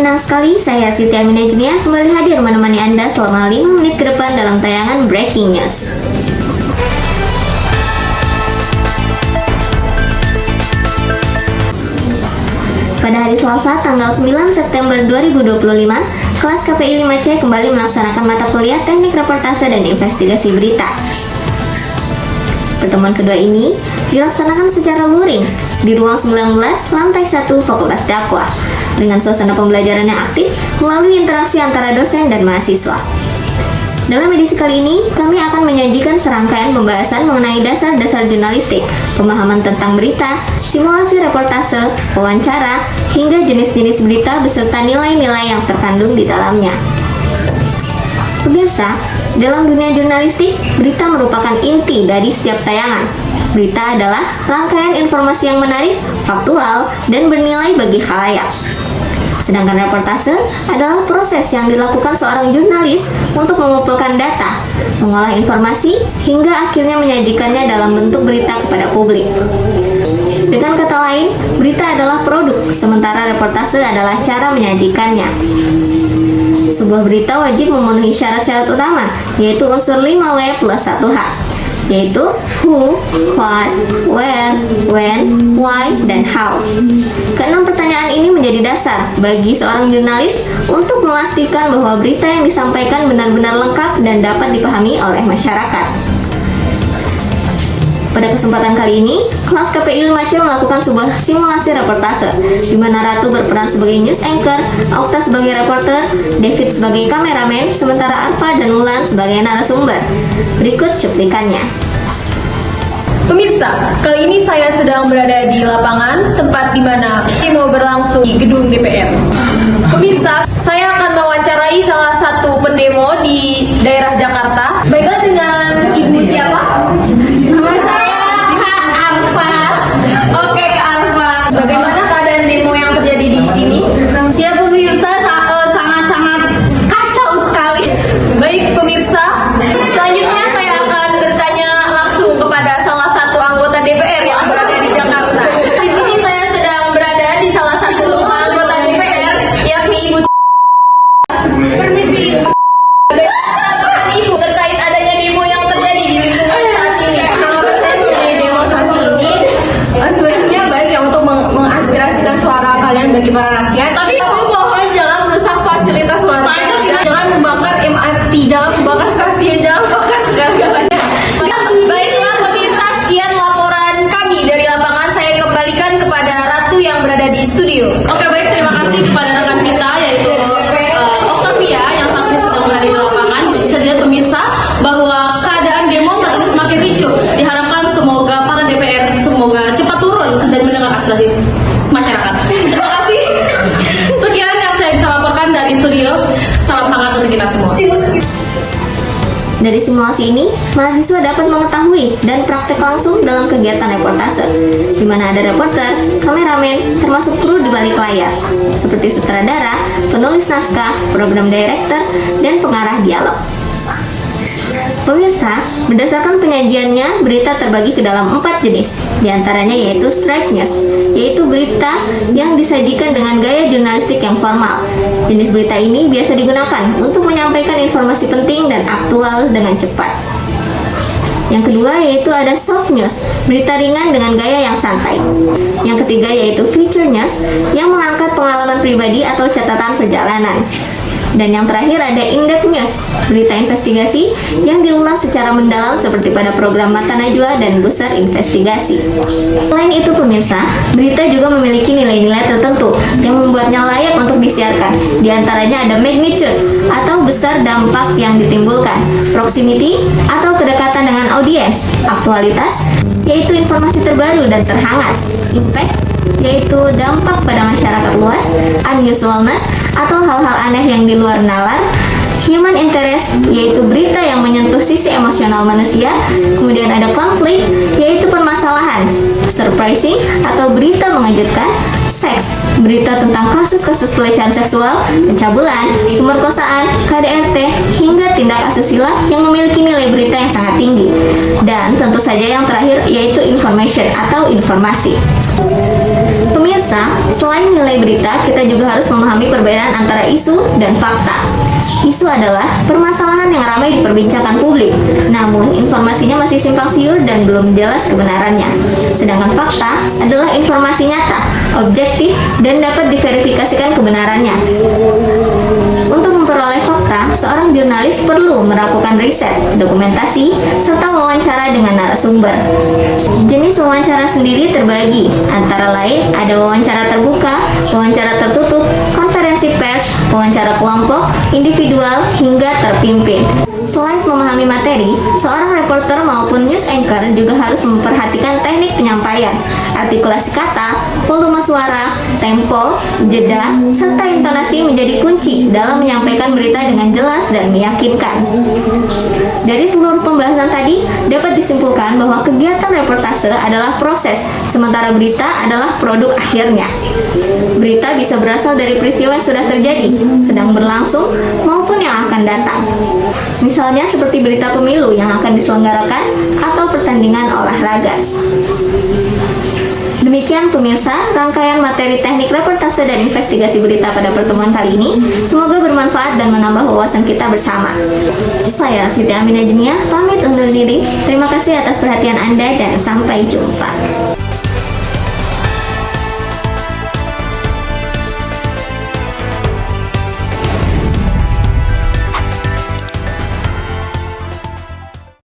Senang sekali saya Siti Aminah Jumia kembali hadir menemani Anda selama 5 menit ke depan dalam tayangan Breaking News. Pada hari Selasa tanggal 9 September 2025, kelas KPI 5C kembali melaksanakan mata kuliah Teknik Reportase dan Investigasi Berita. Pertemuan kedua ini dilaksanakan secara luring di ruang 19 lantai 1 Fakultas Dakwah dengan suasana pembelajaran yang aktif melalui interaksi antara dosen dan mahasiswa. Dalam edisi kali ini, kami akan menyajikan serangkaian pembahasan mengenai dasar-dasar jurnalistik, pemahaman tentang berita, simulasi reportase, wawancara, hingga jenis-jenis berita beserta nilai-nilai yang terkandung di dalamnya. Pemirsa, dalam dunia jurnalistik, berita merupakan inti dari setiap tayangan. Berita adalah rangkaian informasi yang menarik, faktual, dan bernilai bagi khalayak. Sedangkan reportase adalah proses yang dilakukan seorang jurnalis untuk mengumpulkan data, mengolah informasi, hingga akhirnya menyajikannya dalam bentuk berita kepada publik. Dengan kata lain, berita adalah produk, sementara reportase adalah cara menyajikannya. Sebuah berita wajib memenuhi syarat-syarat utama, yaitu unsur 5W plus 1H, yaitu who, what, where, when, why, dan how. Keenam pertanyaan ini menjadi dasar bagi seorang jurnalis untuk memastikan bahwa berita yang disampaikan benar-benar lengkap dan dapat dipahami oleh masyarakat. Pada kesempatan kali ini, kelas KPI 5C melakukan sebuah simulasi reportase, di mana Ratu berperan sebagai news anchor, Okta sebagai reporter, David sebagai kameramen, sementara Arfa dan Mulan sebagai narasumber. Berikut cuplikannya. Pemirsa, kali ini saya sedang berada di lapangan, tempat di mana demo berlangsung di gedung DPR. Pemirsa, saya akan mewawancarai salah satu pendemo di daerah Jakarta. Baiklah, dengan Ibu siapa? Nama saya Arfa. Oke, Kak Arfa. Bagaimana keadaan demo yang terjadi di sini? Ya, pemirsa, sangat-sangat kacau sekali. Baik, pemirsa. Selanjutnya saya akan bertanya langsung kepada salah satu anggota DPR yang berada di Jakarta. Di sini saya sedang berada di salah satu anggota DPR, yakni Ibu. Permisi, Ibu, terkait adanya demo yang terjadi di lingkungan saat ini. Tanggapan saya mengenai demonstrasi ini sebenarnya baik ya untuk mengaspirasikan suara kalian bagi para rakyat. Tapi kamu mohon jangan merusak fasilitas warga. Jangan membakar MRT, jangan membakar stasiun, jangan membakar segala-galanya. Baiklah pemirsa, sekian laporan kami dari lapangan. Saya kembalikan kepada Ratu yang berada di studio. Oke, baik, terima kasih kepada rekan kita yaitu Octavia yang saat ini sedang berada di lapangan. Bisa dilihat pemirsa bahwa keadaan demo saat ini semakin ricuh. Diharapkan semoga para DPR semoga cepat turun dan mendengar aspirasi masyarakat. Terima kasih. Sekian yang saya bisa laporkan dari studio. Salam hangat untuk kita semua. Dari simulasi ini, mahasiswa dapat mengetahui dan praktek langsung dalam kegiatan reportase, di mana ada reporter, kameramen, termasuk kru di balik layar, seperti sutradara, penulis naskah, program director, dan pengarah dialog. Pemirsa, berdasarkan penyajiannya, berita terbagi ke dalam 4 jenis, diantaranya yaitu straight news, yaitu berita yang disajikan dengan gaya jurnalistik yang formal. Jenis berita ini biasa digunakan untuk menyampaikan informasi penting dan aktual dengan cepat. Yang kedua yaitu ada soft news, berita ringan dengan gaya yang santai. Yang ketiga yaitu feature news, yang mengangkat pengalaman pribadi atau catatan perjalanan. Dan yang terakhir ada in-depth news, berita investigasi yang diulas secara mendalam seperti pada program Mata Najwa dan Besar Investigasi. Selain itu pemirsa, berita juga memiliki nilai-nilai tertentu yang membuatnya layak untuk disiarkan. Di antaranya ada magnitude atau besar dampak yang ditimbulkan, proximity atau kedekatan dengan audiens, aktualitas yaitu informasi terbaru dan terhangat, impact yaitu dampak pada masyarakat luas, unusualness atau hal-hal aneh yang di luar nalar, human interest yaitu berita yang menyentuh sisi emosional manusia, kemudian ada konflik yaitu permasalahan, surprising atau berita mengejutkan, seks, berita tentang kasus-kasus pelecehan seksual, pencabulan, pemerkosaan, KDRT, hingga tindak asusila yang memiliki nilai berita yang sangat tinggi. Dan tentu saja yang terakhir yaitu information atau informasi. Pemirsa, selain nilai berita, kita juga harus memahami perbedaan antara isu dan fakta. Isu adalah permasalahan yang ramai diperbincangkan publik, namun informasinya masih simpang siur dan belum jelas kebenarannya. Sedangkan fakta adalah informasi nyata, objektif, dan dapat diverifikasikan kebenarannya. Untuk memperoleh fakta, seorang jurnalis perlu melakukan riset, dokumentasi, serta wawancara dengan narasumber. Jenis wawancara sendiri terbagi, antara lain ada wawancara terbuka, wawancara tertutup, konferensi pers, wawancara kelompok, individual, hingga terpimpin. Selain memahami materi, seorang reporter maupun news anchor juga harus memperhatikan teknik penyampaian, artikulasi kata, volume suara, tempo, jeda, serta intonasi menjadi kunci dalam menyampaikan berita dengan jelas dan meyakinkan. Dari seluruh pembahasan tadi, dapat disimpulkan bahwa kegiatan reportase adalah proses, sementara berita adalah produk akhirnya. Berita bisa berasal dari peristiwa yang sudah terjadi, sedang berlangsung, maupun yang akan datang. Misalnya seperti berita pemilu yang akan diselenggarakan atau pertandingan olahraga. Demikian pemirsa, rangkaian materi teknik reportase dan investigasi berita pada pertemuan kali ini. Semoga bermanfaat dan menambah wawasan kita bersama. Saya Siti Aminah Jenia, pamit undur diri. Terima kasih atas perhatian Anda dan sampai jumpa.